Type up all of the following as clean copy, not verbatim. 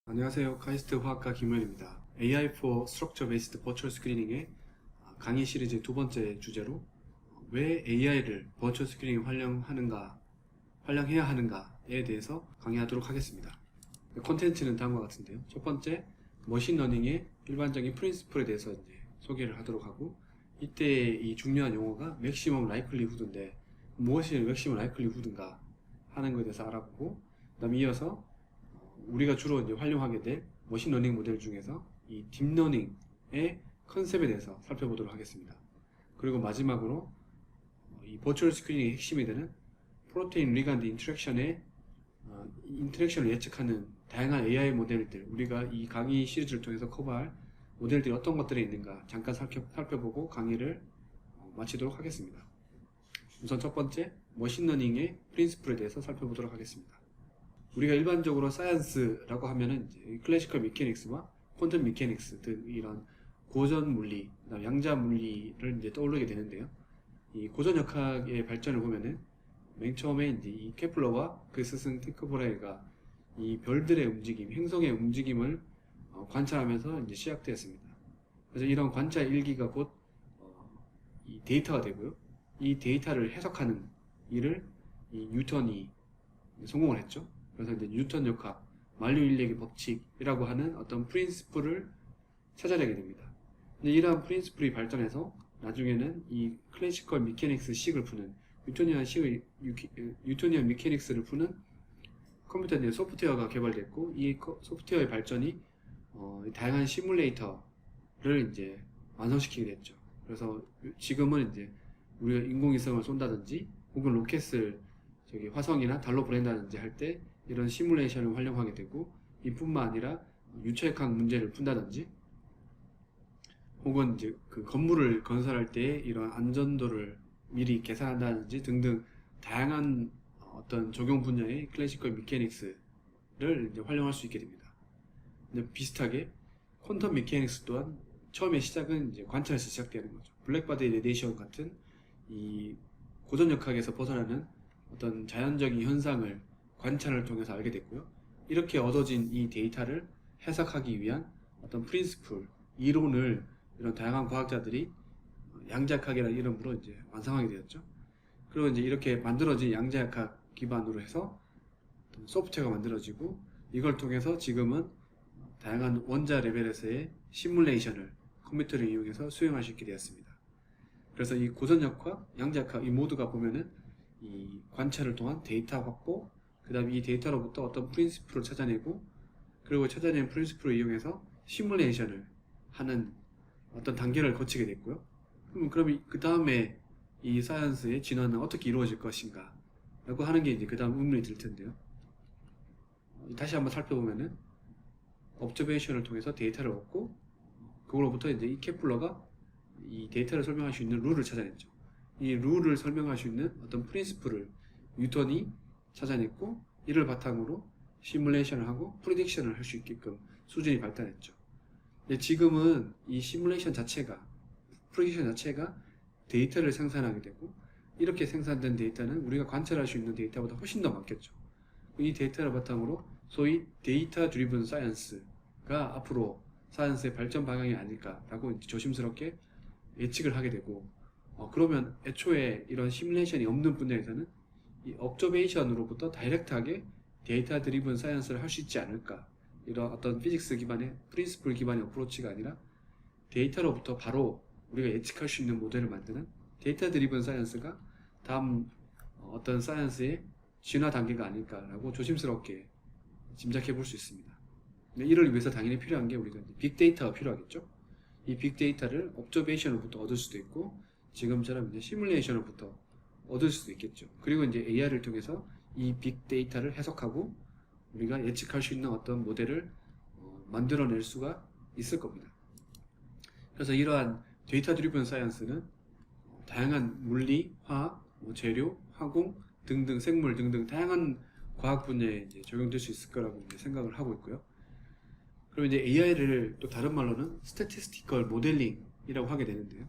안녕하세요. 카이스트 화학과 김현입니다. AI for Structure Based Virtual Screening의 강의 시리즈 두 번째 주제로 왜 AI를 버추얼 스크리닝 활용해야 하는가에 대해서 강의하도록 하겠습니다. 콘텐츠는 다음과 같은데요. 첫 번째, 머신러닝의 일반적인 프린시플에 대해서 이제 소개를 하도록 하고, 이때 이 중요한 용어가 맥시멈 라이클리후드인데 무엇이 맥시멈 라이클리후드인가 하는 것에 대해서 알아보고, 그 다음에 이어서 우리가 주로 이제 활용하게 될 머신러닝 모델 중에서 이 딥러닝의 컨셉에 대해서 살펴보도록 하겠습니다. 그리고 마지막으로 이 버추얼 스크리닝의 핵심이 되는 프로테인 리간드 인터랙션의 인터랙션을 예측하는 다양한 AI 모델들, 우리가 이 강의 시리즈를 통해서 커버할 모델들이 어떤 것들이 있는가 잠깐 살펴보고 강의를 마치도록 하겠습니다. 우선 첫 번째, 머신러닝의 프린시플에 대해서 살펴보도록 하겠습니다. 우리가 일반적으로 사이언스라고 하면은 이제 클래시컬 미케닉스와 퀀텀 미케닉스 등 이런 고전 물리, 양자 물리를 이제 떠오르게 되는데요. 이 고전 역학의 발전을 보면은 맨 처음에 이제 이 케플러와 그 스승 티크 브레가 이 별들의 움직임, 행성의 움직임을 관찰하면서 이제 시작되었습니다. 그래서 이런 관찰 일기가 곧 이 데이터가 되고요. 이 데이터를 해석하는 일을 이 뉴턴이 성공을 했죠. 그래서 이제 뉴턴 역학, 만류 인력의 법칙이라고 하는 어떤 프린시플을 찾아내게 됩니다. 근데 이러한 프린시플이 발전해서 나중에는 이 클래시컬 미케닉스 식을 푸는 뉴토니안 미케닉스를 푸는 컴퓨터 소프트웨어가 개발됐고, 이 소프트웨어의 발전이 다양한 시뮬레이터를 이제 완성시키게 됐죠. 그래서 지금은 이제 우리가 인공위성을 쏜다든지 혹은 로켓을 화성이나 달로 보낸다든지 할 때 이런 시뮬레이션을 활용하게 되고, 이뿐만 아니라 유체역학 문제를 푼다든지 혹은 이제 그 건물을 건설할 때 이런 안전도를 미리 계산한다든지 등등 다양한 어떤 적용 분야의 클래시컬 미케닉스를 이제 활용할 수 있게 됩니다. 근데 비슷하게 퀀텀 미케닉스 또한 처음에 시작은 이제 관찰에서 시작되는 거죠. 블랙바디 레디에이션 같은 이 고전 역학에서 벗어나는 어떤 자연적인 현상을 관찰을 통해서 알게 됐고요. 이렇게 얻어진 이 데이터를 해석하기 위한 어떤 프린시플, 이론을 이런 다양한 과학자들이 양자역학이라는 이름으로 이제 완성하게 되었죠. 그리고 이제 이렇게 만들어진 양자역학 기반으로 해서 소프트웨어가 만들어지고, 이걸 통해서 지금은 다양한 원자 레벨에서의 시뮬레이션을 컴퓨터를 이용해서 수행할 수 있게 되었습니다. 그래서 이 고전 역학, 양자역학 이 모두가 보면은 이 관찰을 통한 데이터 확보, 그 다음에 이 데이터로부터 어떤 프린시플을 찾아내고, 그리고 찾아낸 프린시플을 이용해서 시뮬레이션을 하는 어떤 단계를 거치게 됐고요. 그럼 그 다음에 이 사이언스의 진화는 어떻게 이루어질 것인가 라고 하는 게 이제 그 다음 의문이 들 텐데요. 다시 한번 살펴보면은 observation을 통해서 데이터를 얻고, 그걸로부터 이제 이 케플러가 이 데이터를 설명할 수 있는 룰을 찾아냈죠. 이 룰을 설명할 수 있는 어떤 프린시플을 뉴턴이 찾아냈고, 이를 바탕으로 시뮬레이션을 하고 프리딕션을 할 수 있게끔 수준이 발달했죠. 근데 지금은 이 시뮬레이션 자체가, 프리딕션 자체가 데이터를 생산하게 되고, 이렇게 생산된 데이터는 우리가 관찰할 수 있는 데이터보다 훨씬 더 많겠죠. 이 데이터를 바탕으로 소위 데이터 드리븐 사이언스가 앞으로 사이언스의 발전 방향이 아닐까라고 조심스럽게 예측을 하게 되고, 그러면 애초에 이런 시뮬레이션이 없는 분야에서는 이 observation으로부터 다이렉트하게 데이터 드리븐 사이언스를 할 수 있지 않을까, 이런 어떤 피직스 기반의 프린시플 기반의 어프로치가 아니라 데이터로부터 바로 우리가 예측할 수 있는 모델을 만드는 데이터 드리븐 사이언스가 다음 어떤 사이언스의 진화 단계가 아닐까라고 조심스럽게 짐작해 볼 수 있습니다. 이를 위해서 당연히 필요한 게 우리가 빅데이터가 필요하겠죠. 이 빅데이터를 observation으로부터 얻을 수도 있고, 지금처럼 이제 시뮬레이션으로부터 얻을 수도 있겠죠. 그리고 이제 AI를 통해서 이 빅데이터를 해석하고 우리가 예측할 수 있는 어떤 모델을 만들어낼 수가 있을 겁니다. 그래서 이러한 데이터 드리븐 사이언스는 다양한 물리, 화학, 재료, 화공 등등, 생물 등등 다양한 과학 분야에 이제 적용될 수 있을 거라고 이제 생각을 하고 있고요. 그리고 이제 AI를 또 다른 말로는 스태티스티컬 모델링이라고 하게 되는데요.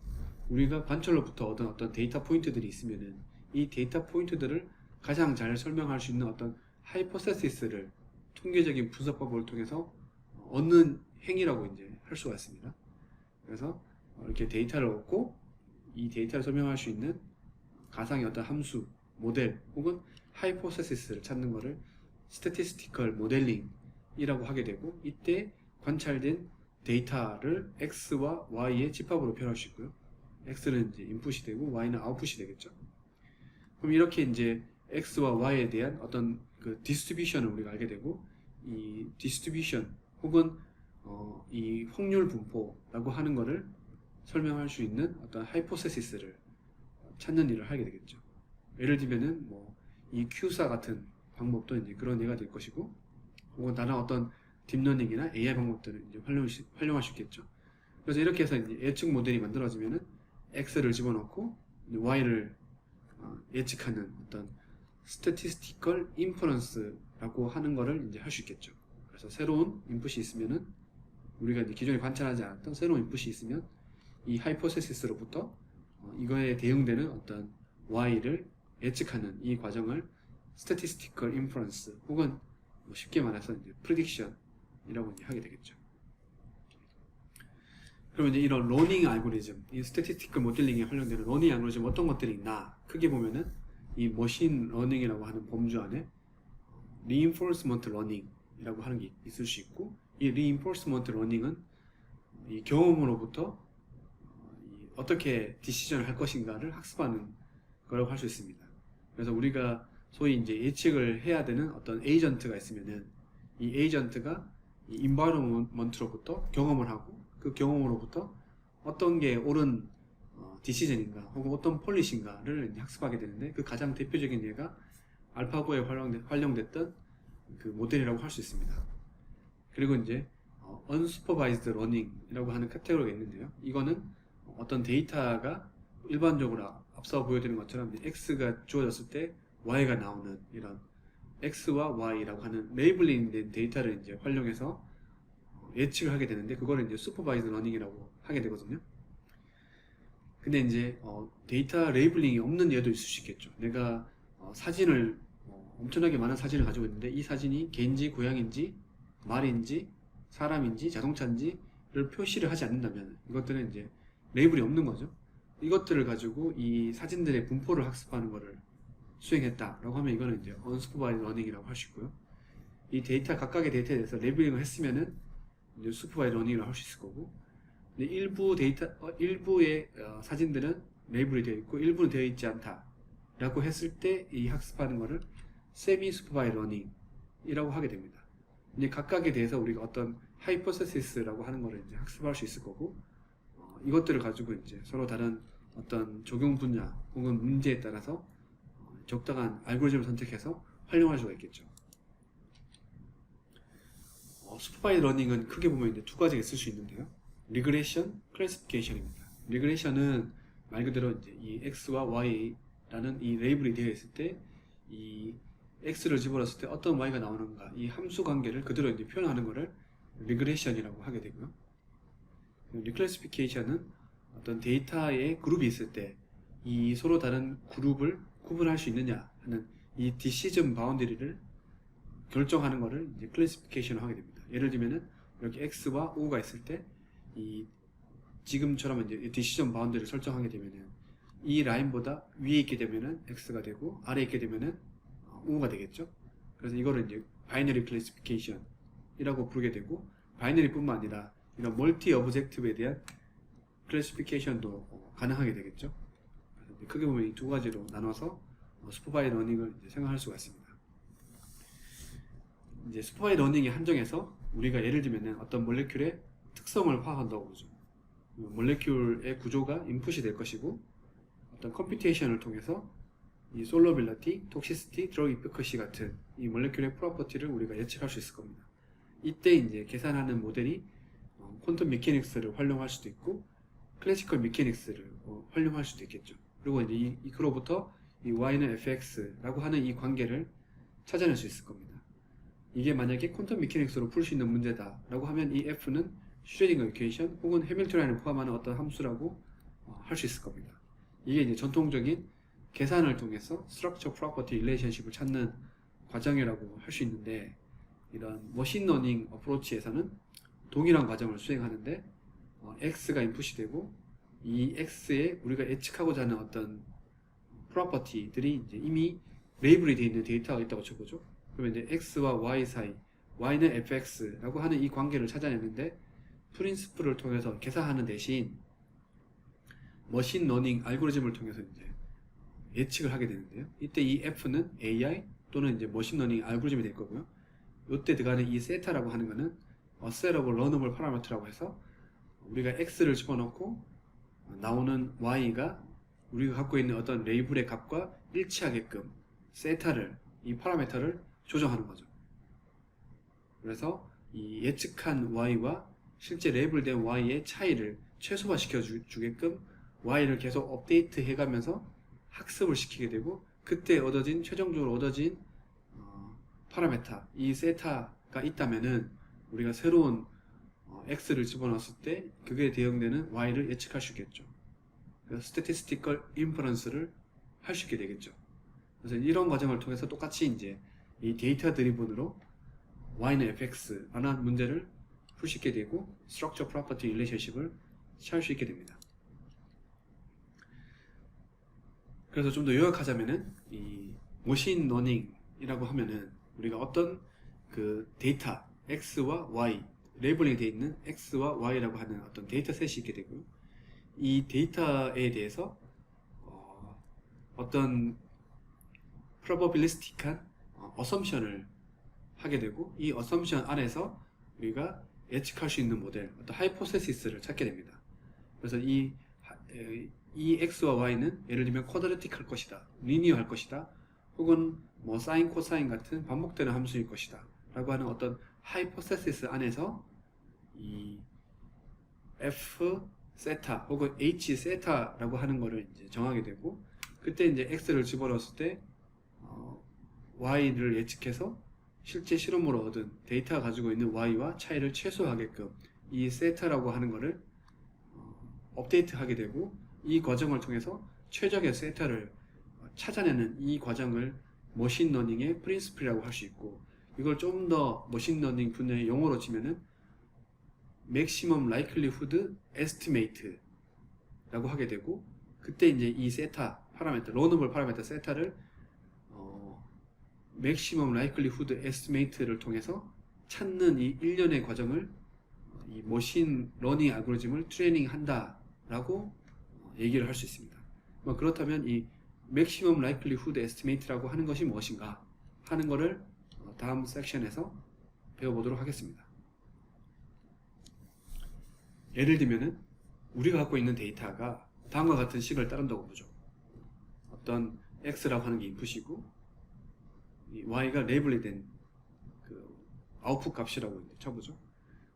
우리가 관찰로부터 얻은 어떤 데이터 포인트들이 있으면은 이 데이터 포인트들을 가장 잘 설명할 수 있는 어떤 하이포세시스를 통계적인 분석법을 통해서 얻는 행위라고 이제 할 수가 있습니다. 그래서 이렇게 데이터를 얻고 이 데이터를 설명할 수 있는 가상의 어떤 함수, 모델 혹은 하이포테시스를 찾는 것을 스태티스티컬 모델링이라고 하게 되고, 이때 관찰된 데이터를 x와 y의 집합으로 표현할 수 있고요. x는 이제 인풋이 되고 y는 아웃풋이 되겠죠. 그럼 이렇게 이제 x와 y에 대한 어떤 그 디스트리뷰션을 우리가 알게 되고, 이 디스트리뷰션 혹은 이 확률 분포라고 하는 것을 설명할 수 있는 어떤 하이포테시스를 찾는 일을 하게 되겠죠. 예를 들면은 뭐 이 Q사 같은 방법도 이제 그런 예가 될 것이고, 혹은 다른 어떤 딥러닝이나 AI 방법들을 이제 활용할 수 있겠죠. 그래서 이렇게 해서 이제 예측 모델이 만들어지면은 X를 집어넣고 Y를 예측하는 어떤 statistical inference라고 하는 거를 이제 할 수 있겠죠. 그래서 새로운 인풋이 있으면은, 우리가 이제 기존에 관찰하지 않았던 새로운 인풋이 있으면 이 하이포테시스로부터 이거에 대응되는 어떤 Y를 예측하는 이 과정을 statistical inference 혹은 뭐 쉽게 말해서 이제 prediction이라고 이제 하게 되겠죠. 그럼 이제 이런 러닝 알고리즘, 이 스태티스티컬 모델링에 활용되는 러닝 알고리즘 어떤 것들이 있나 크게 보면은 이 머신 러닝이라고 하는 범주 안에 reinforcement learning이라고 하는 게 있을 수 있고, 이 reinforcement learning은 이 경험으로부터 어떻게 디시전을 할 것인가를 학습하는 거라고 할 수 있습니다. 그래서 우리가 소위 이제 예측을 해야 되는 어떤 에이전트가 있으면은, 이 에이전트가 이 인바이러먼트로부터 경험을 하고, 그 경험으로부터 어떤 게 옳은 디시전인가 혹은 어떤 폴리시인가를 학습하게 되는데, 그 가장 대표적인 예가 알파고에 활용됐던 그 모델이라고 할 수 있습니다. 그리고 이제 unsupervised learning이라고 하는 카테고리가 있는데요. 이거는 어떤 데이터가 일반적으로 앞서 보여드린 것처럼 x가 주어졌을 때 y가 나오는 이런 x와 y라고 하는 레이블링 된 데이터를 이제 활용해서 예측을 하게 되는데, 그거를 이제 슈퍼바이즈 러닝이라고 하게 되거든요. 근데 이제 데이터 레이블링이 없는 예도 있을 수 있겠죠. 내가 사진을 엄청나게 많은 사진을 가지고 있는데, 이 사진이 개인지 고양인지 말인지 사람인지 자동차인지를 표시를 하지 않는다면 이것들은 이제 레이블이 없는 거죠. 이것들을 가지고 이 사진들의 분포를 학습하는 것을 수행했다라고 하면 이거는 이제 unsupervised learning이라고 할 수 있고요. 이 데이터 각각의 데이터에 대해서 레이블링을 했으면은 이제 supervised learning이라고 할 수 있을 거고, 근데 일부의 사진들은 레이블이 되어 있고 일부는 되어 있지 않다라고 했을 때 이 학습하는 것을 semi supervised learning이라고 하게 됩니다. 이제 각각에 대해서 우리가 어떤 hypothesis라고 하는 것을 이제 학습할 수 있을 거고, 이것들을 가지고 이제 서로 다른 어떤 적용 분야 혹은 문제에 따라서 적당한 알고리즘을 선택해서 활용할 수가 있겠죠. 슈퍼바이드 러닝은 크게 보면 이제 두 가지가 있을 수 있는데요. 리그레션, 클래시피케이션입니다. 리그레션은 말 그대로 이제 이 x와 y라는 이 레이블이 되어 있을 때 이 x를 집어넣었을 때 어떤 y가 나오는가, 이 함수 관계를 그대로 이제 표현하는 것을 리그레션이라고 하게 되고요. 리클래시피케이션은 어떤 데이터의 그룹이 있을 때 이 서로 다른 그룹을 구분할 수 있느냐 하는 이 디시전 바운더리를 결정하는 것을 이제 클래시피케이션을 하게 됩니다. 예를 들면은 이렇게 x와 o가 있을 때 이 지금처럼 이제 디시전 바운더리를 설정하게 되면은 이 라인보다 위에 있게 되면은 x가 되고 아래에 있게 되면은 o가 되겠죠. 그래서 이거를 이제 바이너리 클래시피케이션이라고 부르게 되고, 바이너리뿐만 아니라 이런 멀티 오브젝티브에 대한 클래시피케이션도 가능하게 되겠죠. 그래서 크게 보면 이 두 가지로 나눠서 슈퍼바이드 러닝을 이제 생각할 수가 있습니다. 이제 슈퍼바이드 러닝의 한정에서 우리가 예를 들면 어떤 몰레큘의 특성을 파악한다고 그러죠. 몰레큘의 구조가 인풋이 될 것이고, 어떤 컴퓨테이션을 통해서 이 솔러빌리티, 톡시시티, 드러그 이피커시 같은 이 몰레큘의 프로퍼티를 우리가 예측할 수 있을 겁니다. 이때 이제 계산하는 모델이 퀀텀 메케닉스를 활용할 수도 있고 클래시컬 메케닉스를 활용할 수도 있겠죠. 그리고 이제 그로부터 이 y는 fx라고 하는 이 관계를 찾아낼 수 있을 겁니다. 이게 만약에 퀀텀 메케닉스로 풀 수 있는 문제다라고 하면 이 f는 슈레딩거 이퀘이션 혹은 해밀턴라인을 포함하는 어떤 함수라고 할 수 있을 겁니다. 이게 이제 전통적인 계산을 통해서 스트럭처 프로퍼티 릴레이션십을 찾는 과정이라고 할 수 있는데, 이런 머신러닝 어프로치에서는 동일한 과정을 수행하는데 x가 인풋이 되고 이 x에 우리가 예측하고자 하는 어떤 프로퍼티들이 이제 이미 레이블이 되어 있는 데이터가 있다고 쳐보죠. 그러면 이제 x와 y 사이, y는 fx라고 하는 이 관계를 찾아내는데 프린시플을 통해서 계산하는 대신 머신 러닝 알고리즘을 통해서 이제 예측을 하게 되는데요. 이때 이 f는 AI 또는 이제 머신 러닝 알고리즘이 될 거고요. 이때 들어가는 이 세타라고 하는 거는 어셋러블 러너블 파라미터라고 해서 우리가 x를 집어넣고 나오는 y가 우리가 갖고 있는 어떤 레이블의 값과 일치하게끔 세타를, 이 파라미터를 조정하는 거죠. 그래서 이 예측한 y와 실제 레이블된 y의 차이를 최소화시켜 주게끔 y를 계속 업데이트 해가면서 학습을 시키게 되고, 그때 얻어진 최종적으로 얻어진 파라미터, 이 세타가 있다면은 우리가 새로운 x를 집어넣었을 때 그게 대응되는 y를 예측할 수 있겠죠. 그래서 statistical inference를 할 수 있게 되겠죠. 그래서 이런 과정을 통해서 똑같이 이제 이 데이터 드리븐으로 y는 fx라는 문제를 풀 수 있게 되고 structure property relationship을 찾을 수 있게 됩니다. 그래서 좀 더 요약하자면은 이 머신 러닝이라고 하면은 우리가 어떤 그 데이터 x와 y, 레이블링이 되어 있는 x와 y라고 하는 어떤 데이터 셋이 있게 되고요. 이 데이터에 대해서 어떤 probabilistic한 assumption을 하게 되고, 이 assumption 안에서 우리가 예측할 수 있는 모델, 어떤 hypothesis를 찾게 됩니다. 그래서 이 x와 y는 예를 들면 쿼드라틱 할 것이다, 리니어 할 것이다, 혹은 뭐 사인, 코사인 같은 반복되는 함수일 것이다 라고 하는 어떤 hypothesis 안에서 이 f 세타 혹은 h 세타라고 하는 거를 이제 정하게 되고, 그때 이제 x를 집어넣었을 때 y를 예측해서 실제 실험으로 얻은 데이터가 가지고 있는 y와 차이를 최소화하게끔 이 세타라고 하는 거를 업데이트하게 되고, 이 과정을 통해서 최적의 세타를 찾아내는 이 과정을 머신러닝의 프린시플이라고 할 수 있고, 이걸 좀 더 머신러닝 분야의 용어로 치면은 maximum likelihood estimate라고 하게 되고, 그때 이제 이 세타 파라미터, 러너블 파라미터 세타를 maximum likelihood estimate를 통해서 찾는 이 일련의 과정을 이 머신 러닝 알고리즘을 트레이닝 한다라고 얘기를 할 수 있습니다. 그렇다면 이 maximum likelihood estimate라고 하는 것이 무엇인가 하는 것을 다음 섹션에서 배워보도록 하겠습니다. 예를 들면은 우리가 갖고 있는 데이터가 다음과 같은 식을 따른다고 보죠. 어떤 x라고 하는 게 인풋이고 이 y가 레이블이 된 그 아웃풋 값이라고 쳐보죠.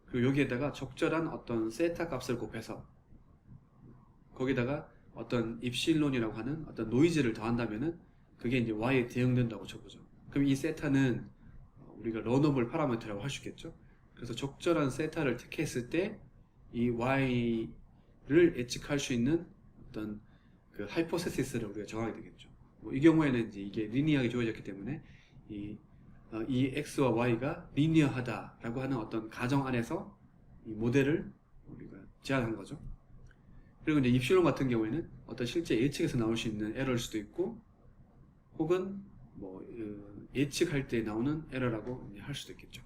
그리고 여기에다가 적절한 어떤 세타 값을 곱해서 거기다가 어떤 입실론이라고 하는 어떤 노이즈를 더한다면은 그게 이제 y에 대응된다고 쳐보죠. 그럼 이 세타는 우리가 러너블 파라미터라고 할 수 있겠죠. 그래서 적절한 세타를 택했을 때 이 y를 예측할 수 있는 어떤 그 하이포세시스를 우리가 정하게 되겠죠. 이 경우에는 이제 이게 리니어하게 주어졌기 때문에 이 x와 y가 리니어하다라고 하는 어떤 가정 안에서 이 모델을 우리가 제안한 거죠. 그리고 이제 입실론 같은 경우에는 어떤 실제 예측에서 나올 수 있는 에러일 수도 있고, 혹은 뭐 예측할 때 나오는 에러라고 할 수도 있겠죠.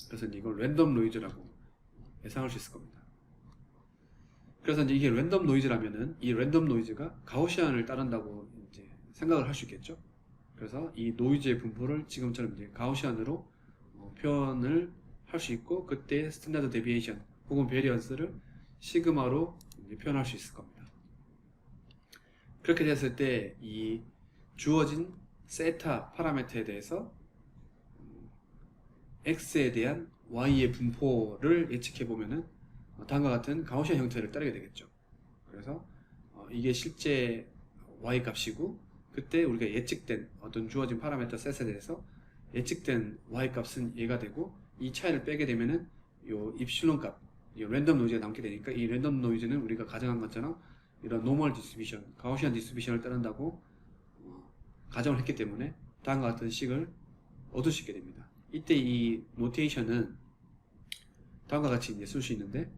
그래서 이제 이걸 랜덤 노이즈라고 예상할 수 있을 겁니다. 그래서 이제 이게 랜덤 노이즈라면은 이 랜덤 노이즈가 가우시안을 따른다고 이제 생각을 할 수 있겠죠. 그래서 이 노이즈의 분포를 지금처럼 이제 가우시안으로 표현을 할 수 있고, 그때 스탠다드 데비에이션 혹은 베리언스를 시그마로 이제 표현할 수 있을 겁니다. 그렇게 됐을 때 이 주어진 세타 파라미터에 대해서 x에 대한 y의 분포를 예측해 보면은 다음과 같은 가우시안 형태를 따르게 되겠죠. 그래서 이게 실제 y 값이고, 그때 우리가 예측된 어떤 주어진 파라미터 셋에 대해서 예측된 y 값은 얘가 되고, 이 차이를 빼게 되면은 요 입실론 값, 이 랜덤 노이즈가 남게 되니까 이 랜덤 노이즈는 우리가 가정한 것처럼 이런 노멀 디스트리뷰션, 가우시안 디스트리뷰션을 따른다고 가정을 했기 때문에 다음과 같은 식을 얻을 수 있게 됩니다. 이때 이 노테이션은 다음과 같이 이제 쓸 수 있는데,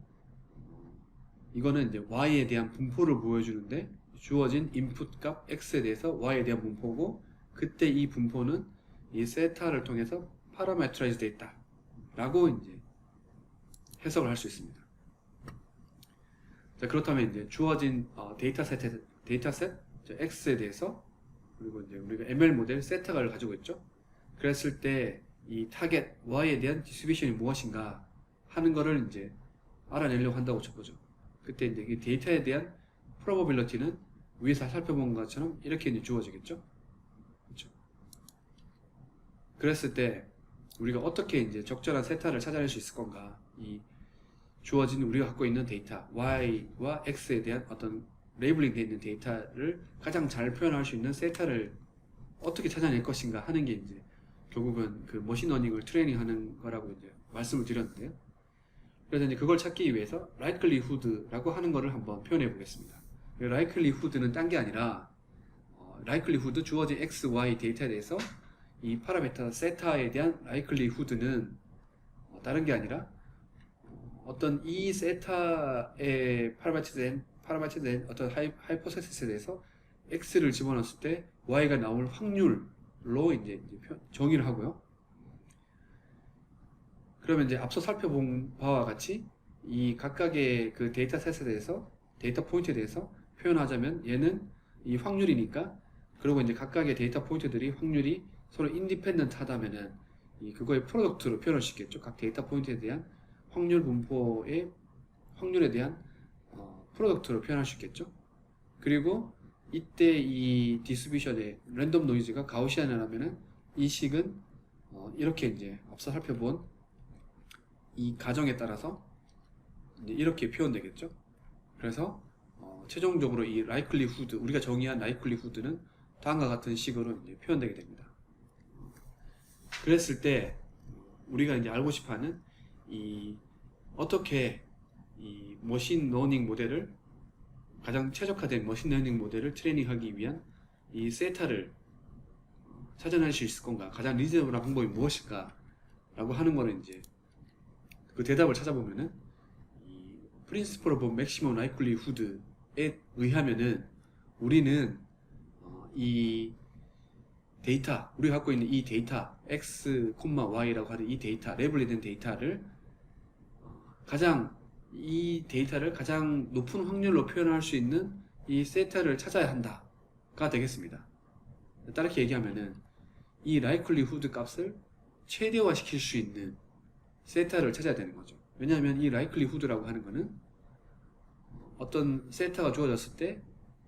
이거는 이제 y에 대한 분포를 보여주는데, 주어진 인풋 값 x에 대해서 y에 대한 분포고, 그때 이 분포는 이 세타를 통해서 파라메트라이즈 되어 있다 라고 이제 해석을 할 수 있습니다. 자, 그렇다면 이제 주어진 데이터셋 x에 대해서, 그리고 이제 우리가 ML 모델 세타를 가지고 있죠. 그랬을 때 이 타겟 y에 대한 디스트리뷰션이 무엇인가 하는 거를 이제 알아내려고 한다고 쳐보죠. 그때 이제 이 데이터에 대한 프로버빌리티는 위에서 살펴본 것처럼 이렇게 이제 주어지겠죠. 그렇죠? 그랬을 때 우리가 어떻게 이제 적절한 세타를 찾아낼 수 있을 건가? 이 주어진 우리가 갖고 있는 데이터 y와 x에 대한 어떤 레이블링 되어 있는 데이터를 가장 잘 표현할 수 있는 세타를 어떻게 찾아낼 것인가 하는 게 이제 결국은 그 머신러닝을 트레이닝하는 거라고 이제 말씀을 드렸는데요. 그래서 이제 그걸 찾기 위해서 likelihood라고 하는 거를 한번 표현해 보겠습니다. likelihood는 딴 게 아니라 likelihood 주어진 x, y 데이터에 대해서 이 파라미터 세타에 대한 likelihood는 다른 게 아니라 어떤 이 세타에 파라미터된 어떤 하이포테시스에 대해서 x를 집어넣었을 때 y가 나올 확률로 이제 정의를 하고요. 그러면 이제 앞서 살펴본 바와 같이 이 각각의 그 데이터셋에 대해서, 데이터 포인트에 대해서 표현하자면 얘는 이 확률이니까, 그리고 이제 각각의 데이터 포인트들이 확률이 서로 인디펜던트 하다면은 그거의 프로덕트로 표현할 수 있겠죠. 각 데이터 포인트에 대한 확률 분포의 확률에 대한 프로덕트로 표현할 수 있겠죠. 그리고 이때 이 디스트리뷰션의 랜덤 노이즈가 가우시안이라면은 이 식은 이렇게 이제 앞서 살펴본 이 가정에 따라서 이제 이렇게 표현되겠죠. 그래서 최종적으로 이 likelihood, 우리가 정의한 likelihood는 다음과 같은 식으로 이제 표현되게 됩니다. 그랬을 때 우리가 이제 알고 싶어하는 어떻게 이 머신러닝 모델을, 가장 최적화된 머신러닝 모델을 트레이닝하기 위한 이 세타를 찾아낼 수 있을 건가, 가장 리즈너블한 방법이 무엇일까 라고 하는 거는 이제 그 대답을 찾아보면은 이 Principle of Maximum Likelihood에 의하면은 우리는 이 데이터, 우리가 갖고 있는 이 데이터 x, y라고 하는 이 데이터, 레벨링된 데이터를 이 데이터를 가장 높은 확률로 표현할 수 있는 이 세타를 찾아야 한다가 되겠습니다. 다르게 얘기하면은 이 likelihood 값을 최대화 시킬 수 있는 세타를 찾아야 되는 거죠. 왜냐하면 이 likelihood라고 하는 거는 어떤 세타가 주어졌을 때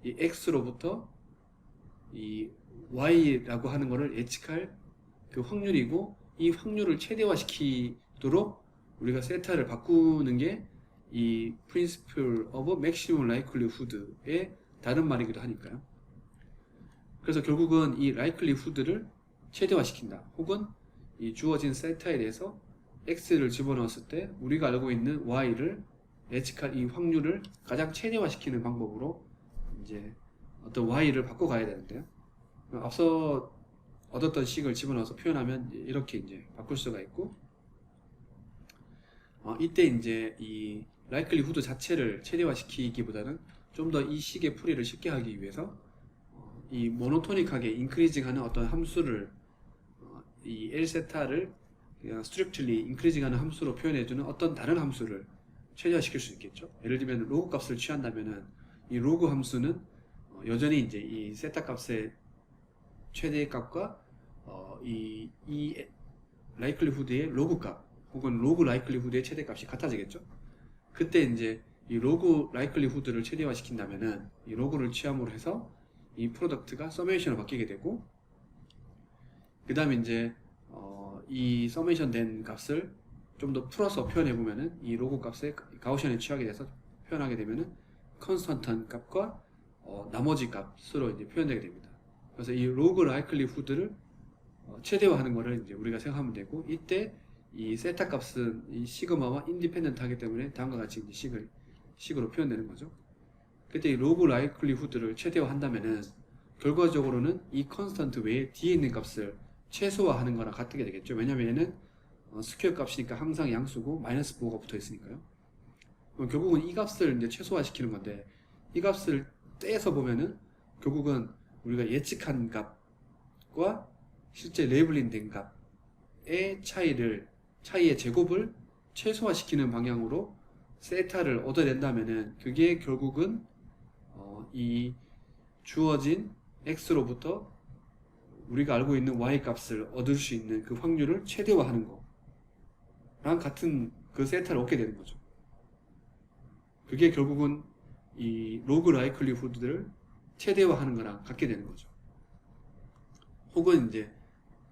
이 x로부터 이 y라고 하는 거를 예측할 그 확률이고, 이 확률을 최대화 시키도록 우리가 세타를 바꾸는 게 이 Principle of Maximum Likelihood의 다른 말이기도 하니까요. 그래서 결국은 이 likelihood를 최대화 시킨다, 혹은 이 주어진 세타에 대해서 x를 집어넣었을 때 우리가 알고 있는 y를 예측할 이 확률을 가장 최대화시키는 방법으로 이제 어떤 y를 바꿔가야 되는데요. 앞서 얻었던 식을 집어넣어서 표현하면 이렇게 이제 바꿀 수가 있고, 이때 이제 이 likelihood 자체를 최대화시키기보다는 좀 더 이 식의 풀이를 쉽게 하기 위해서 이 모노토닉하게 인크리징하는 어떤 함수를 이 L세타를 그냥 strictly increasing하는 함수로 표현해주는 어떤 다른 함수를 최대화시킬 수 있겠죠. 예를 들면 로그 값을 취한다면은 이 로그 함수는 여전히 이제 이 세타 값의 최대값과 이 likelihood의 로그 값, 혹은 로그 likelihood의 최대값이 같아지겠죠. 그때 이제 이 로그 likelihood를 최대화시킨다면은 이 로그를 취함으로 해서 이 프로덕트가 서메이션으로 바뀌게 되고, 그 다음에 이제 이 서메이션 된 값을 좀 더 풀어서 표현해 보면은 이 로그 값에 가우시안에 취하게 돼서 표현하게 되면은 컨스턴트 값과 나머지 값으로 이제 표현되게 됩니다. 그래서 이 로그 likelihood를 최대화하는 거를 이제 우리가 생각하면 되고, 이때 이 세타 값은 이 시그마와 인디펜던트 하기 때문에 다음과 같이 이제 식으로 표현되는 거죠. 그때 이 로그 likelihood를 최대화한다면은 결과적으로는 이 컨스턴트 외에 뒤에 있는 값을 최소화하는 거랑 같게 되겠죠. 왜냐면 얘는 스퀘어 값이니까 항상 양수고 마이너스 부호가 붙어 있으니까요. 결국은 이 값을 이제 최소화시키는 건데, 이 값을 떼서 보면은 결국은 우리가 예측한 값과 실제 레이블링 된 값의 차이의 제곱을 최소화시키는 방향으로 세타를 얻어낸다면은 그게 결국은 이 주어진 x로부터 우리가 알고 있는 y 값을 얻을 수 있는 그 확률을 최대화하는 거랑 같은 그 세타를 얻게 되는 거죠. 그게 결국은 이 로그 라이클리후드를 최대화하는 거랑 같게 되는 거죠. 혹은 이제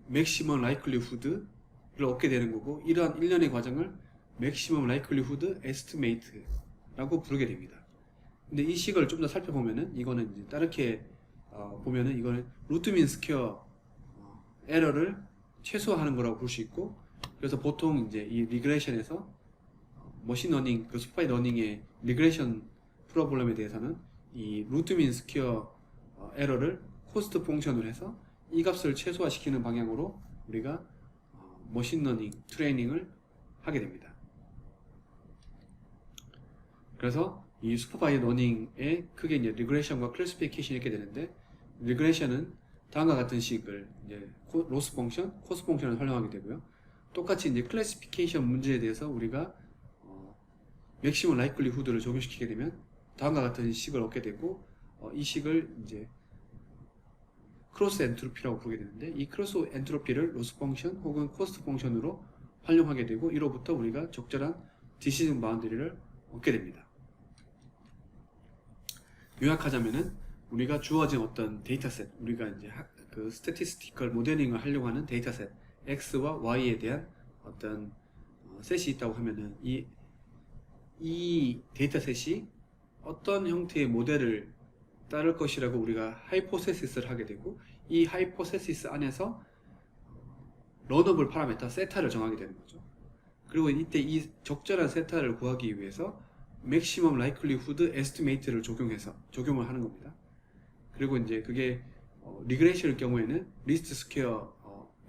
맥시멈 라이클리후드를 얻게 되는 거고, 이러한 일련의 과정을 맥시멈 라이클리후드 에스티메이트라고 부르게 됩니다. 근데 이 식을 좀 더 살펴보면은 이거는 이제 다르게 보면은 이거는 루트 민 스퀘어 에러를 최소화하는 거라고 볼 수 있고, 그래서 보통 이제 이 리그레션에서 머신러닝, 그 슈퍼바이드 러닝의 리그레션 프로블럼에 대해서는 이 루트 민 스퀘어 에러를 코스트 펑션을 해서 이 값을 최소화시키는 방향으로 우리가 머신러닝 트레이닝을 하게 됩니다. 그래서 이 슈퍼바이드 러닝에 크게 이제 리그레션과 클래시피케이션이 있게 되는데, 리그레션은 다음과 같은 식을 이제 로스 펑션, 코스 펑션을 활용하게 되고요. 똑같이 이제 클래시피케이션 문제에 대해서 우리가 맥시멈 라이클리후드를 적용시키게 되면 다음과 같은 식을 얻게 되고, 이 식을 이제 크로스 엔트로피라고 부르게 되는데, 이 크로스 엔트로피를 로스 펑션 혹은 코스트 펑션으로 활용하게 되고, 이로부터 우리가 적절한 디시전 바운더리를 얻게 됩니다. 요약하자면은 우리가 주어진 어떤 데이터셋, 우리가 이제 그 스태티스티컬 모델링을 하려고 하는 데이터셋 X와 Y에 대한 어떤 셋이 있다고 하면은 이 데이터셋이 어떤 형태의 모델을 따를 것이라고 우리가 하이포세시스를 하게 되고, 이 하이포세시스 안에서 러너블 파라미터 세타를 정하게 되는 거죠. 그리고 이때 이 적절한 세타를 구하기 위해서 맥시멈 라이클리후드 에스티메이트를 적용을 하는 겁니다. 그리고 이제 그게 리그레이션의 경우에는 리스트 스퀘어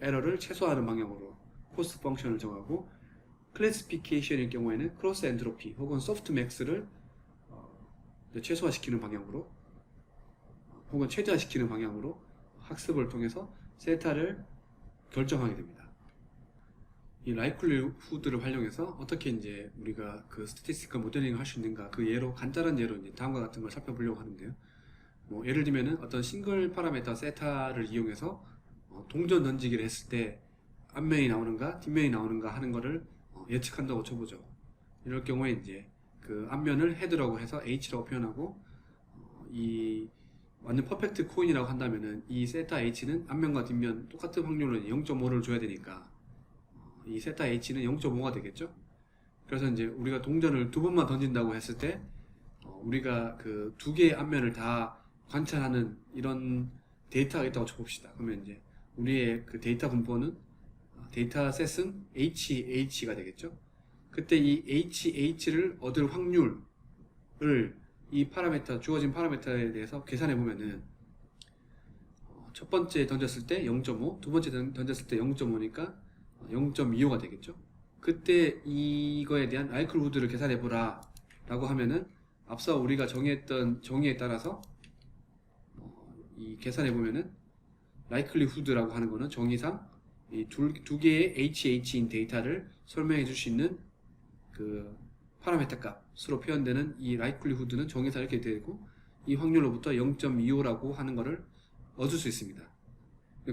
에러를 최소화하는 방향으로 코스트 펑션을 정하고, 클래시피케이션의 경우에는 크로스 엔트로피 혹은 소프트 맥스를 최소화시키는 방향으로 혹은 최대화시키는 방향으로 학습을 통해서 세타를 결정하게 됩니다. 이 라이클리후드를 활용해서 어떻게 이제 우리가 그 스태티스티컬 모델링을 할 수 있는가, 그 예로 간단한 예로 이제 다음과 같은 걸 살펴보려고 하는데요. 뭐 예를 들면은 어떤 싱글 파라미터 세타를 이용해서 동전 던지기를 했을 때 앞면이 나오는가 뒷면이 나오는가 하는 거를 예측한다고 쳐보죠. 이럴 경우에 이제 그 앞면을 헤드라고 해서 H라고 표현하고, 이 완전 퍼펙트 코인이라고 한다면은 이 세타 H는 앞면과 뒷면 똑같은 확률로 0.5를 줘야 되니까 이 세타 H는 0.5가 되겠죠. 그래서 이제 우리가 동전을 두 번만 던진다고 했을 때 우리가 그 두 개의 앞면을 다 관찰하는 이런 데이터가 있다고 쳐봅시다. 그러면 이제 우리의 그 데이터 분포는 데이터셋은 HH가 되겠죠. 그때 이 HH를 얻을 확률을 이 파라미터, 주어진 파라미터에 대해서 계산해 보면은 첫 번째 던졌을 때 0.5, 두 번째 던졌을 때 0.5니까 0.25가 되겠죠. 그때 이거에 대한 라이클리후드를 계산해 보라 라고 하면은 앞서 우리가 정의했던 정의에 따라서 이 계산해 보면은 라이클리후드라고 하는 거는 정의상 이 두 개의 HH인 데이터를 설명해 줄 수 있는 그 파라미터 값으로 표현되는 이 라이클리후드는 정의상 이렇게 되고, 이 확률로부터 0.25라고 하는 거를 얻을 수 있습니다.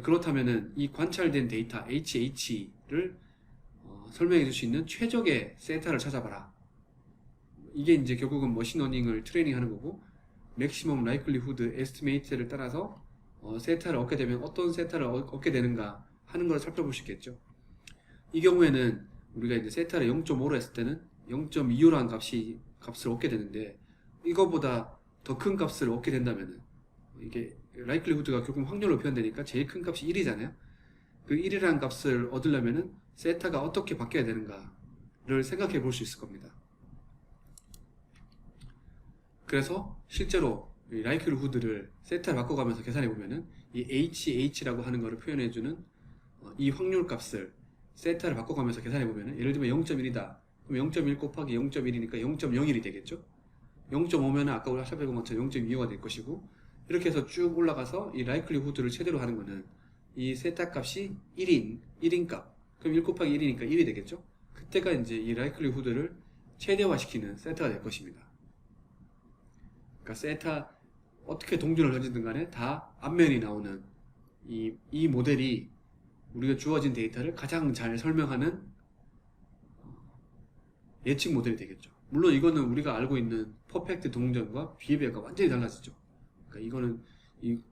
그렇다면은 이 관찰된 데이터 HH를 설명해 줄 수 있는 최적의 세타를 찾아봐라. 이게 이제 결국은 머신러닝을 트레이닝하는 거고, 맥시멈 라이클리후드 에스티메이트를 따라서 세타를 얻게 되면 어떤 세타를 얻게 되는가 하는 걸 살펴볼 수 있겠죠. 이 경우에는 우리가 이제 세타를 0.5로 했을 때는 0.25라는 값을 얻게 되는데, 이거보다 더 큰 값을 얻게 된다면은 이게 라이클리후드가 결국 확률로 표현되니까 제일 큰 값이 1이잖아요. 그 1이라는 값을 얻으려면은 세타가 어떻게 바뀌어야 되는가를 생각해 볼 수 있을 겁니다. 그래서 실제로 이 라이클리후드를 세타를 바꿔가면서 계산해 보면은 이 HH라고 하는 거를 표현해주는 이 확률 값을 세타를 바꿔가면서 계산해 보면은 예를 들면 0.1이다. 그럼 0.1 곱하기 0.1이니까 0.01이 되겠죠. 0.5면은 아까 우리가 살펴본 것처럼 0.25가 될 것이고, 이렇게 해서 쭉 올라가서 이 라이클리후드를 최대로 하는 거는 이 세타 값이 1인 값. 그럼 1 곱하기 1이니까 1이 되겠죠. 그때가 이제 이 라이클리후드를 최대화시키는 세타가 될 것입니다. 그러니까 세타 어떻게 동전을 던지든 간에 다 앞면이 나오는 이 모델이 우리가 주어진 데이터를 가장 잘 설명하는 예측 모델이 되겠죠. 물론 이거는 우리가 알고 있는 퍼펙트 동전과 비례가 완전히 달라지죠. 그러니까 이거는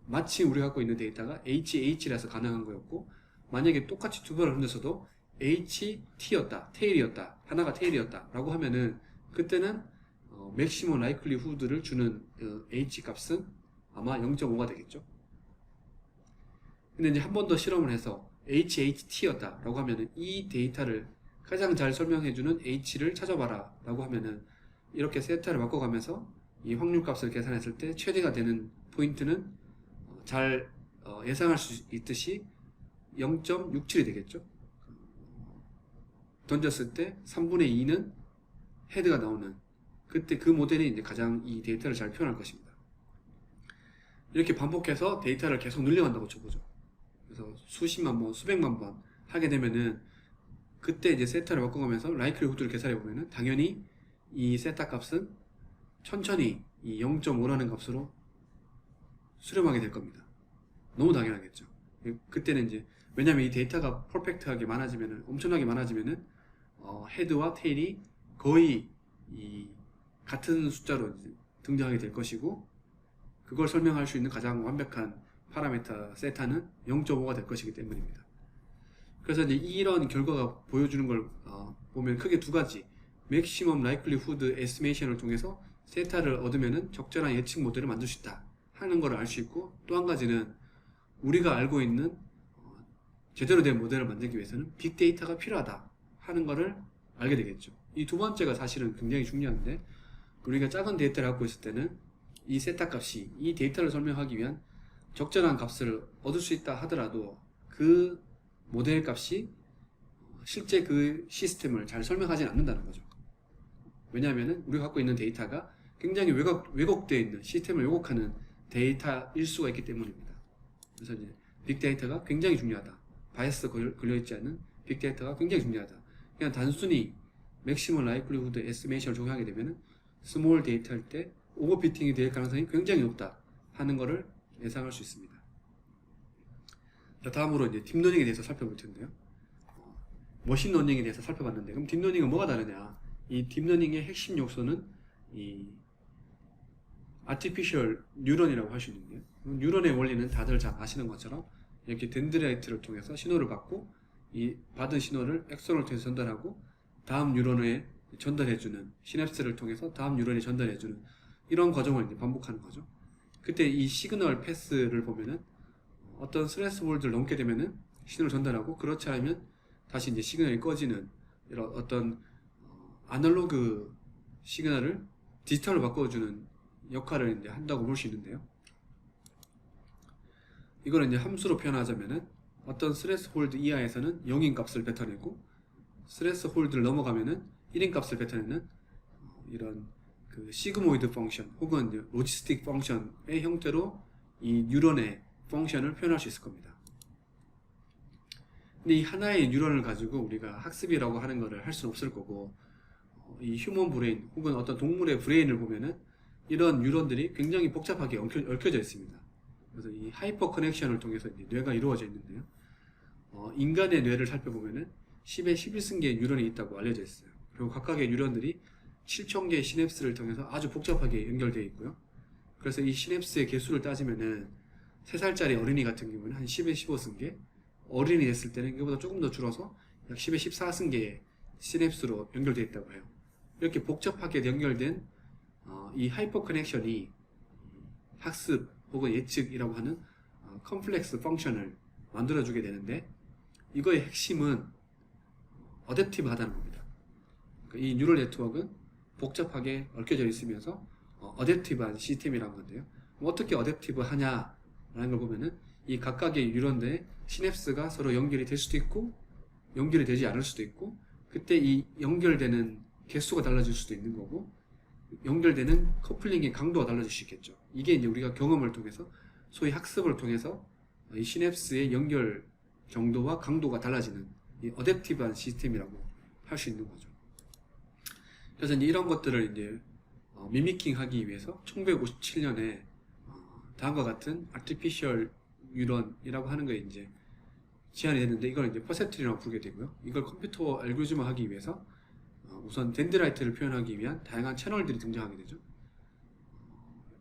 마치 우리가 갖고 있는 데이터가 HH라서 가능한 거였고, 만약에 똑같이 두 번을 던졌어도 HT였다, 테일이었다, 하나가 테일이었다 라고 하면은 그때는 맥시멈 라이클리후드를 주는 H 값은 아마 0.5가 되겠죠. 근데 이제 한 번 더 실험을 해서 HHT였다 라고 하면은 이 데이터를 가장 잘 설명해주는 H를 찾아봐라 라고 하면은 이렇게 세타를 바꿔가면서 이 확률 값을 계산했을 때 최대가 되는 포인트는 잘 예상할 수 있듯이 0.67이 되겠죠. 던졌을 때 3분의 2는 헤드가 나오는, 그때 그 모델이 이제 가장 이 데이터를 잘 표현할 것입니다. 이렇게 반복해서 데이터를 계속 늘려간다고 쳐보죠. 그래서 수십만 번, 수백만 번 하게 되면은 그때 이제 세타를 바꿔가면서 라이클리후드를 계산해 보면은 당연히 이 세타 값은 천천히 이 0.5라는 값으로 수렴하게 될 겁니다. 너무 당연하겠죠. 그때는 이제 왜냐면 이 데이터가 퍼펙트하게 많아지면은, 엄청나게 많아지면은 헤드와 테일이 거의 이 같은 숫자로 등장하게 될 것이고, 그걸 설명할 수 있는 가장 완벽한 파라미터 세타는 0.5가 될 것이기 때문입니다. 그래서 이제 이런 결과가 보여주는 걸 보면 크게 두 가지, 맥시멈 라이클리후드 에스티메이션을 통해서 세타를 얻으면은 적절한 예측 모델을 만들 수 있다 하는 걸 알 수 있고, 또 한 가지는 우리가 알고 있는 제대로 된 모델을 만들기 위해서는 빅데이터가 필요하다 하는 것을 알게 되겠죠. 이 두 번째가 사실은 굉장히 중요한데, 우리가 작은 데이터를 갖고 있을 때는 이 세타 값이 이 데이터를 설명하기 위한 적절한 값을 얻을 수 있다 하더라도 그 모델 값이 실제 그 시스템을 잘 설명하지 않는다는 거죠. 왜냐하면 우리가 갖고 있는 데이터가 굉장히 왜곡되어 있는, 시스템을 왜곡하는 데이터일 수가 있기 때문입니다. 그래서 이제 빅데이터가 굉장히 중요하다. 바이어스 걸려있지 않은 빅데이터가 굉장히 중요하다. 그냥 단순히 맥시멈 라이클리후드 에스티메이션을 적용하게 되면 스몰 데이터일 때 오버피팅이 될 가능성이 굉장히 높다 하는 것을 예상할 수 있습니다. 다음으로 이제 딥러닝에 대해서 살펴볼 텐데요. 머신러닝에 대해서 살펴봤는데, 그럼 딥러닝은 뭐가 다르냐? 이 딥러닝의 핵심 요소는 이 아티피셜 뉴런이라고 할 수 있는데요. 뉴런의 원리는 다들 잘 아시는 것처럼 이렇게 덴드라이트를 통해서 신호를 받고, 이 받은 신호를 엑선을 통해서 전달하고 다음 뉴런에 전달해주는, 시냅스를 통해서 다음 뉴런에 전달해주는 이런 과정을 이제 반복하는 거죠. 그때 이 시그널 패스를 보면은 어떤 스레스홀드를 넘게 되면은 신호를 전달하고, 그렇지 않으면 다시 이제 시그널이 꺼지는 이런 어떤 아날로그 시그널을 디지털로 바꿔주는 역할을 이제 한다고 볼 수 있는데요. 이걸 이제 함수로 표현하자면은 어떤 스레스홀드 이하에서는 0인 값을 뱉어내고, 스레스홀드를 넘어가면은 1인 값을 뱉어내는 이런 그 시그모이드 펑션 혹은 로지스틱 펑션의 형태로 이 뉴런의 펑션을 표현할 수 있을 겁니다. 근데 이 하나의 뉴런을 가지고 우리가 학습이라고 하는 것을 할 수는 없을 거고, 이 휴먼 브레인 혹은 어떤 동물의 브레인을 보면은 이런 뉴런들이 굉장히 복잡하게 얽혀져 있습니다. 그래서 이 하이퍼 커넥션을 통해서 이제 뇌가 이루어져 있는데요. 인간의 뇌를 살펴보면은 10의 11승계의 뉴런이 있다고 알려져 있어요. 그리고 각각의 뉴런들이 7,000개의 시냅스를 통해서 아주 복잡하게 연결되어 있고요. 그래서 이 시냅스의 개수를 따지면은 3살짜리 어린이 같은 경우는 한 10의 15승계, 어린이 됐을 때는 이거보다 조금 더 줄어서 약 10의 14승계의 시냅스로 연결되어 있다고 해요. 이렇게 복잡하게 연결된 이 하이퍼 커넥션이 학습 혹은 예측이라고 하는 컴플렉스 펑션을 만들어주게 되는데, 이거의 핵심은 어댑티브 하다는 겁니다. 그러니까 이 뉴럴 네트워크는 복잡하게 얽혀져 있으면서 어댑티브한 시스템이라는 건데요. 어떻게 어댑티브 하냐라는 걸 보면은 이 각각의 뉴런들의 시냅스가 서로 연결이 될 수도 있고 연결이 되지 않을 수도 있고, 그때 이 연결되는 개수가 달라질 수도 있는 거고, 연결되는 커플링의 강도가 달라질 수 있겠죠. 이게 이제 우리가 경험을 통해서, 소위 학습을 통해서 이 시냅스의 연결 정도와 강도가 달라지는 이 어댑티브한 시스템이라고 할 수 있는 거죠. 그래서 이제 이런 것들을 이제 미미킹 하기 위해서 1957년에 다음과 같은 아티피셜 뉴런이라고 하는 게 이제 제안이 됐는데, 이걸 이제 퍼셉트리라고 부르게 되고요. 이걸 컴퓨터 알고리즘을 하기 위해서 우선 덴드라이트를 표현하기 위한 다양한 채널들이 등장하게 되죠.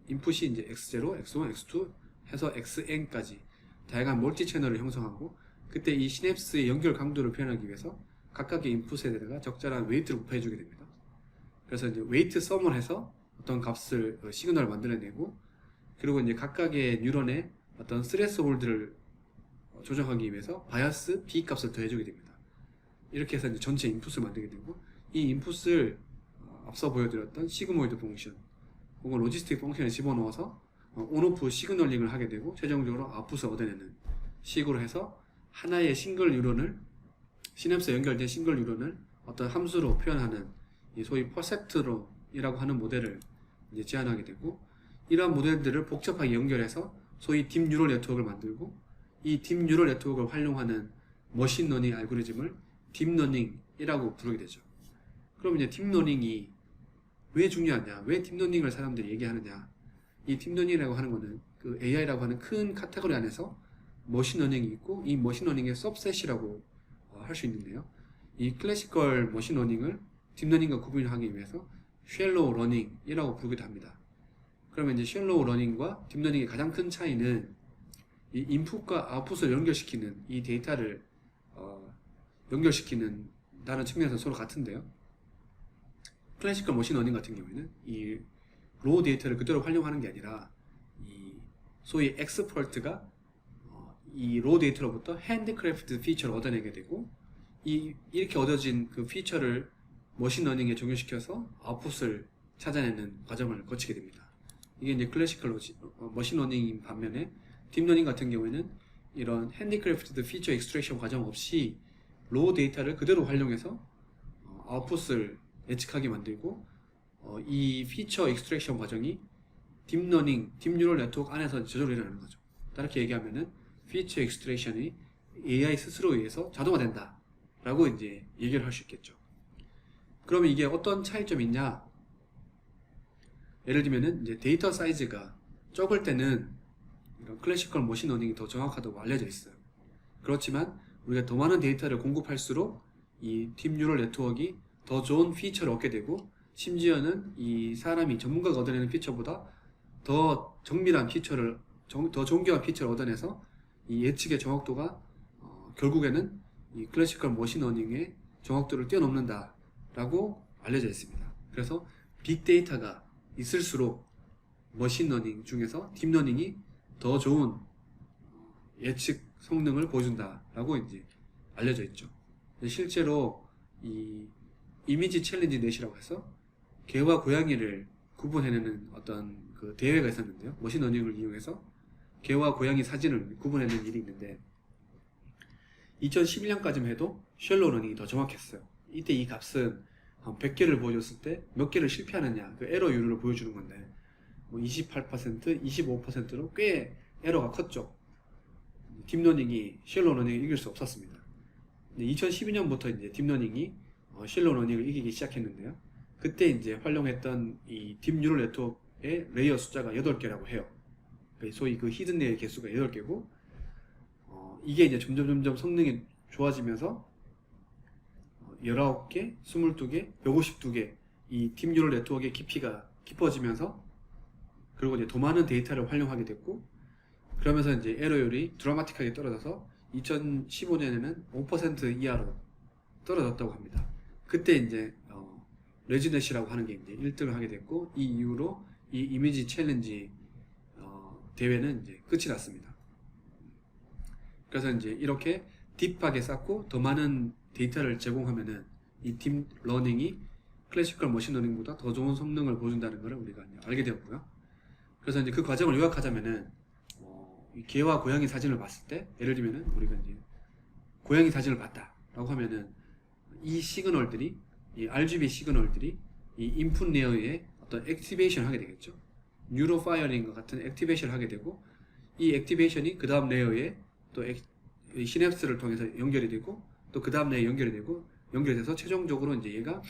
인풋이 이제 x0, x1, x2 해서 xn까지 다양한 멀티 채널을 형성하고, 그때 이 시냅스의 연결 강도를 표현하기 위해서 각각의 인풋에다가 적절한 웨이트를 곱해주게 됩니다. 그래서 이제 웨이트 썸을 해서 어떤 값을 시그널을 만들어내고, 그리고 이제 각각의 뉴런의 어떤 스레스홀드를 조정하기 위해서 바이어스 B 값을 더해주게 됩니다. 이렇게 해서 이제 전체 인풋을 만들게 되고, 이 인풋을 앞서 보여드렸던 시그모이드 펑션 혹은 로지스틱 펑션에 집어넣어서 온오프 시그널링을 하게 되고, 최종적으로 아웃풋을 얻어내는 식으로 해서 하나의 싱글 뉴런을, 시냅스에 연결된 싱글 뉴런을 어떤 함수로 표현하는 이 소위 퍼셉트론이라고 하는 모델을 이제 제안하게 되고, 이러한 모델들을 복잡하게 연결해서 소위 딥 뉴럴 네트워크를 만들고, 이 딥 뉴럴 네트워크를 활용하는 머신러닝 알고리즘을 딥러닝이라고 부르게 되죠. 그럼 이제 딥러닝이 왜 중요하냐, 왜 딥러닝을 사람들이 얘기하느냐, 이 딥러닝이라고 하는 거는 그 AI라고 하는 큰 카테고리 안에서 머신러닝이 있고, 이 머신러닝의 서브셋이라고 할 수 있는데요. 이 클래시컬 머신러닝을 딥러닝과 구분하기 위해서 쉘로우 러닝이라고 부르기도 합니다. 그러면 이제 쉘로우 러닝과 딥러닝의 가장 큰 차이는 이 인풋과 아웃풋을 연결시키는 이 데이터를 연결시키는 다른 측면에서 서로 같은데요. 클래시컬 머신러닝 같은 경우에는 이 로우 데이터를 그대로 활용하는 게 아니라 이 소위 엑스퍼트가 이 로우 데이터로부터 핸드크래프트 피처를 얻어내게 되고, 이렇게 얻어진 그 피처를 머신러닝에 적용시켜서 아웃풋을 찾아내는 과정을 거치게 됩니다. 이게 이제 클래시컬 머신러닝인 반면에 딥러닝 같은 경우에는 이런 핸디크래프트 피처 익스트랙션 과정 없이 로우 데이터를 그대로 활용해서 아웃풋을 예측하게 만들고, 이 피처 익스트랙션 과정이 딥러닝, 딥 뉴럴 네트워크 안에서 저절로 일어나는 거죠. 다르게 얘기하면은 피처 익스트랙션이 AI 스스로에 의해서 자동화된다 라고 이제 얘기를 할 수 있겠죠. 그러면 이게 어떤 차이점이 있냐? 예를 들면은 이제 데이터 사이즈가 적을 때는 이런 클래시컬 머신러닝이 더 정확하다고 알려져 있어요. 그렇지만 우리가 더 많은 데이터를 공급할수록 이 딥 뉴럴 네트워크가 더 좋은 피처를 얻게 되고, 심지어는 이 사람이 전문가가 얻어내는 피처보다 더 정밀한 피처를, 더 정교한 피처를 얻어내서 이 예측의 정확도가 결국에는 이 클래시컬 머신러닝의 정확도를 뛰어넘는다 라고 알려져 있습니다. 그래서 빅데이터가 있을수록 머신러닝 중에서 딥러닝이 더 좋은 예측 성능을 보여준다 라고 이제 알려져 있죠. 실제로 이 이미지 챌린지 넷이라고 해서 개와 고양이를 구분해내는 어떤 그 대회가 있었는데요. 머신러닝을 이용해서 개와 고양이 사진을 구분해내는 일이 있는데, 2011년까지만 해도 쉘로우 러닝이 더 정확했어요. 이때 이 값은 한 100개를 보여줬을 때 몇 개를 실패하느냐, 그 에러율을 보여주는 건데, 뭐 28%, 25%로 꽤 에러가 컸죠. 딥러닝이 쉘로우 러닝을 이길 수 없었습니다. 2012년부터 이제 딥러닝이 쉘로우 러닝을 이기기 시작했는데요. 그때 이제 활용했던 이 딥 뉴럴 네트워크의 레이어 숫자가 8개라고 해요. 소위 그 히든 레이어 개수가 8개고, 이게 이제 점점 성능이 좋아지면서 19개, 22개, 152개 이 딥 뉴럴 네트워크의 깊이가 깊어지면서, 그리고 이제 더 많은 데이터를 활용하게 됐고, 그러면서 이제 에러율이 드라마틱하게 떨어져서 2015년에는 5% 이하로 떨어졌다고 합니다. 그때 이제 레지넷이라고 하는 게 이제 1등을 하게 됐고, 이 이후로 이 이미지 챌린지 대회는 이제 끝이 났습니다. 그래서 이제 이렇게 딥하게 쌓고 더 많은 데이터를 제공하면은 이 딥 러닝이 클래시컬 머신러닝보다 더 좋은 성능을 보여준다는 것을 우리가 이제 알게 되었고요. 그래서 이제 그 과정을 요약하자면은 이 개와 고양이 사진을 봤을 때, 예를 들면은 우리가 이제 고양이 사진을 봤다. 라고 하면은 이 시그널들이, 이 RGB 시그널들이 이 인풋 레이어에 어떤 액티베이션 하게 되겠죠. 뉴로 파이어링과 같은 액티베이션을 하게 되고, 이 액티베이션이 그 다음 레이어에 또 시냅스를 통해서 연결이 되고, 또 그 다음 레이어 연결이 되고, 연결돼서 최종적으로 이제 얘가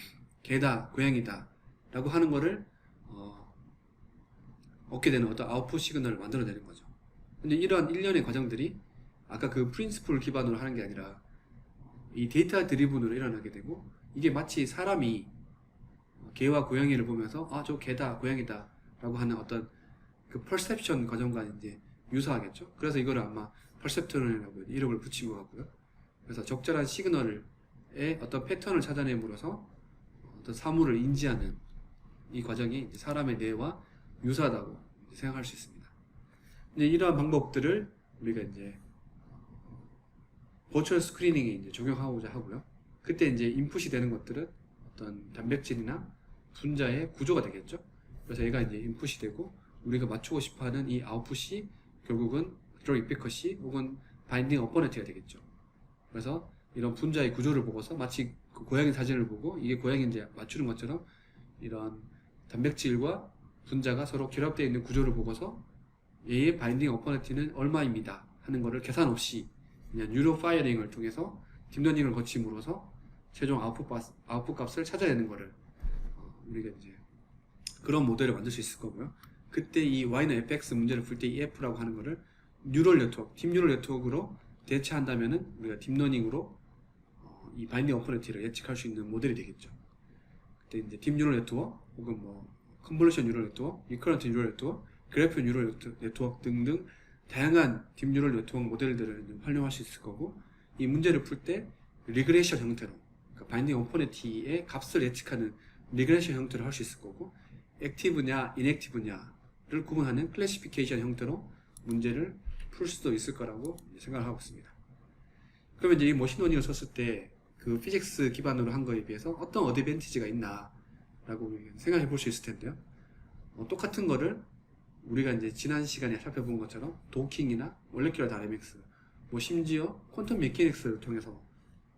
개다, 고양이다 라고 하는 거를 얻게 되는 어떤 아웃풋 시그널을 만들어내는 거죠. 근데 이러한 일련의 과정들이 아까 그 프린시플 기반으로 하는 게 아니라 이 데이터 드리븐으로 일어나게 되고, 이게 마치 사람이 개와 고양이를 보면서 아, 저 개다, 고양이다 라고 하는 어떤 그 퍼셉션 과정과 이제 유사하겠죠. 그래서 이거를 아마 퍼셉트론이라고 이름을 붙인 것 같고요. 그래서 적절한 시그널의 어떤 패턴을 찾아냄으로써 어떤 사물을 인지하는 이 과정이 사람의 뇌와 유사하다고 생각할 수 있습니다. 이제 이러한 방법들을 우리가 이제 버추얼 스크리닝에 이제 적용하고자 하고요. 그때 이제 인풋이 되는 것들은 어떤 단백질이나 분자의 구조가 되겠죠. 그래서 얘가 이제 인풋이 되고, 우리가 맞추고 싶어하는 이 아웃풋이 결국은 드럭 이피커시 혹은 바인딩 어퍼넌트가 되겠죠. 그래서 이런 분자의 구조를 보고서 마치 그 고양이 사진을 보고 이게 고양이인지 맞추는 것처럼 이런 단백질과 분자가 서로 결합되어 있는 구조를 보고서 얘의 바인딩 어퍼넌트는 얼마입니다 하는 거를 계산 없이 그냥 뉴로 파이어링을 통해서 딥러닝을 거침으로써 최종 아웃풋 값을 찾아내는 거를 우리가 이제 그런 모델을 만들 수 있을 거고요. 그때 이 Y는 fx 문제를 풀 때 이 f라고 하는 거를 뉴럴 네트워크, 딥 뉴럴 네트워크로 대체한다면은 우리가 딥러닝으로 이 바인딩 어퍼넌트를 예측할 수 있는 모델이 되겠죠. 그때 이제 딥 뉴럴 네트워크 혹은 뭐 컨볼루션 뉴럴 네트워크, 리커런트 뉴럴 네트워크, 그래프 뉴럴 네트워크 등등 다양한 딥 뉴럴 네트워크 모델들을 활용할 수 있을 거고, 이 문제를 풀 때 리그레션 형태로, 그러니까 바인딩 어퍼넌트의 값을 예측하는 리그레션 형태로 할 수 있을 거고, 액티브냐 인액티브냐를 구분하는 클래시피케이션 형태로 문제를 풀 수도 있을 거라고 생각을 하고 있습니다. 그러면 이제 이 머신러닝을 썼을 때 그 피직스 기반으로 한 거에 비해서 어떤 어드밴티지가 있나 라고 생각해 볼 수 있을 텐데요. 똑같은 거를 우리가 이제 지난 시간에 살펴본 것처럼 도킹이나 몰레큘러 다이내믹스, 뭐 심지어 퀀텀 메케닉스를 통해서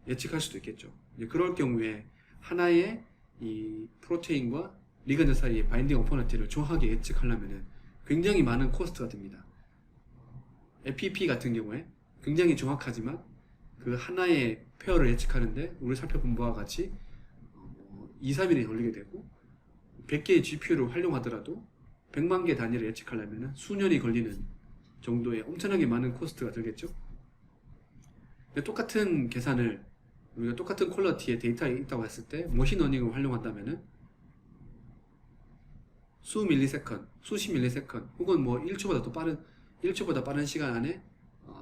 예측할 수도 있겠죠. 이제 그럴 경우에 하나의 이 프로테인과 리건드 사이의 바인딩 어퍼넌트를 정확하게 예측하려면 굉장히 많은 코스트가 듭니다. FPP 같은 경우에 굉장히 정확하지만 그 하나의 페어를 예측하는데 우리 살펴본 바와 같이 2, 3일이 걸리게 되고, 100개의 GPU를 활용하더라도 100만 개 단위를 예측하려면 수년이 걸리는 정도의 엄청나게 많은 코스트가 들겠죠. 근데 똑같은 계산을 우리가 똑같은 퀄리티의 데이터가 있다고 했을 때 머신러닝을 활용한다면 수십 밀리세컨 혹은 뭐 1초보다 빠른 시간 안에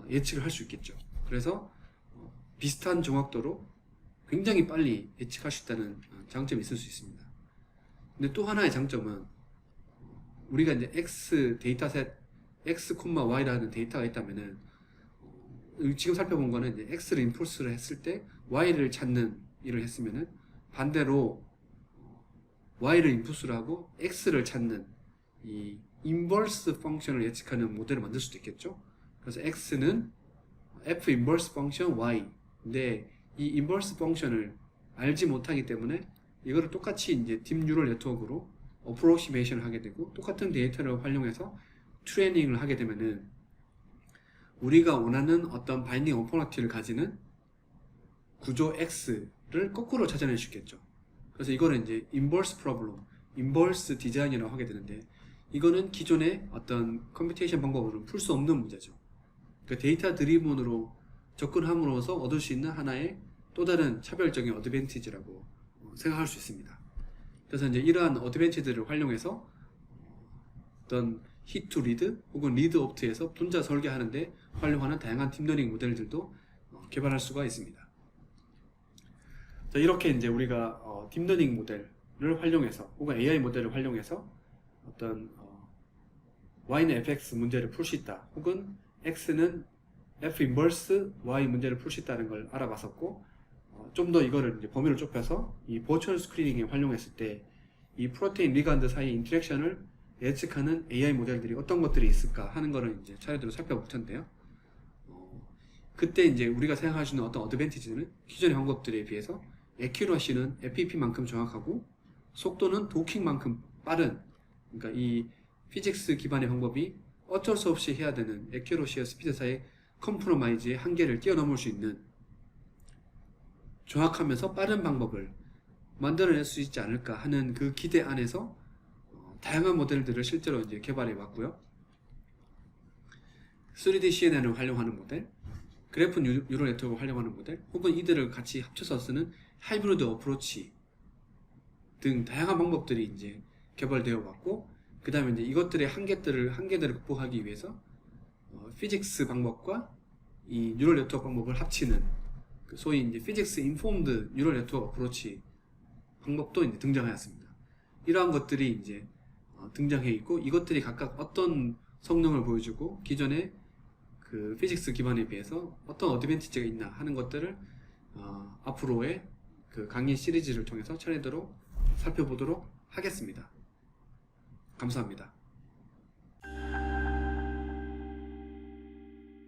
예측을 할 수 있겠죠. 그래서 비슷한 정확도로 굉장히 빨리 예측할 수 있다는 장점이 있을 수 있습니다. 근데 또 하나의 장점은 우리가 이제 X 데이터셋 X, Y라는 데이터가 있다면은 지금 살펴본 거는 이제 X를 인풋을 했을 때 Y를 찾는 일을 했으면은 반대로 Y를 인풋을 하고 X를 찾는 이 인버스 펑션을 예측하는 모델을 만들 수도 있겠죠. 그래서 X는 F 인버스 펑션 Y. 근데 이 인버스 펑션을 알지 못하기 때문에 이거를 똑같이 이제 딥 뉴럴 네트워크로 어프로시메이션을 하게 되고, 똑같은 데이터를 활용해서 트레이닝을 하게 되면은 우리가 원하는 어떤 바인딩 어퍼넌트를 가지는 구조 X를 거꾸로 찾아낼 수 있겠죠. 그래서 이거는 이제 인버스 프로블럼, 인버스 디자인이라고 하게 되는데, 이거는 기존의 어떤 컴퓨테이션 방법으로는 풀 수 없는 문제죠. 그러니까 데이터 드리븐으로 접근함으로써 얻을 수 있는 하나의 또 다른 차별적인 어드밴티지라고 생각할 수 있습니다. 그래서 이제 이러한 어드밴티지를 활용해서 어떤 히트 투 리드 혹은 리드 옵트에서 분자 설계하는데 활용하는 다양한 딥러닝 모델들도 개발할 수가 있습니다. 자, 이렇게 이제 우리가 딥러닝 모델을 활용해서 혹은 AI 모델을 활용해서 어떤 Y는 fx 문제를 풀 수 있다, 혹은 X는 F 인버스 Y 문제를 풀 수 있다는 걸 알아봤었고, 좀 더 이거를 이제 범위를 좁혀서 이 버추얼 스크리닝에 활용했을 때 이 프로테인 리간드 사이의 인터랙션을 예측하는 AI 모델들이 어떤 것들이 있을까 하는 거를 이제 차례대로 살펴볼 텐데요. 그때 이제 우리가 생각할 수 있는 어떤 어드밴티지는 기존의 방법들에 비해서 애큐러시는 FEP만큼 정확하고 속도는 도킹만큼 빠른, 그러니까 이 피직스 기반의 방법이 어쩔 수 없이 해야 되는 애큐러시와 스피드 사이의 컴프로마이즈의 한계를 뛰어넘을 수 있는 정확하면서 빠른 방법을 만들어낼 수 있지 않을까 하는 그 기대 안에서 다양한 모델들을 실제로 이제 개발해 왔고요. 3D CNN을 활용하는 모델, 그래프 뉴럴 네트워크를 활용하는 모델, 혹은 이들을 같이 합쳐서 쓰는 하이브리드 어프로치 등 다양한 방법들이 이제 개발되어 왔고, 그 다음에 이제 이것들의 한계들을 극복하기 위해서 피직스 방법과 이 뉴럴 네트워크 방법을 합치는 소위 이제 피직스 인폼드 뉴럴 네트워크 어프로치 방법도 이제 등장하였습니다. 이러한 것들이 이제 등장해 있고, 이것들이 각각 어떤 성능을 보여주고 기존의 그 피직스 기반에 비해서 어떤 어드밴티지가 있나 하는 것들을 앞으로의 그 강의 시리즈를 통해서 차례대로 살펴보도록 하겠습니다. 감사합니다.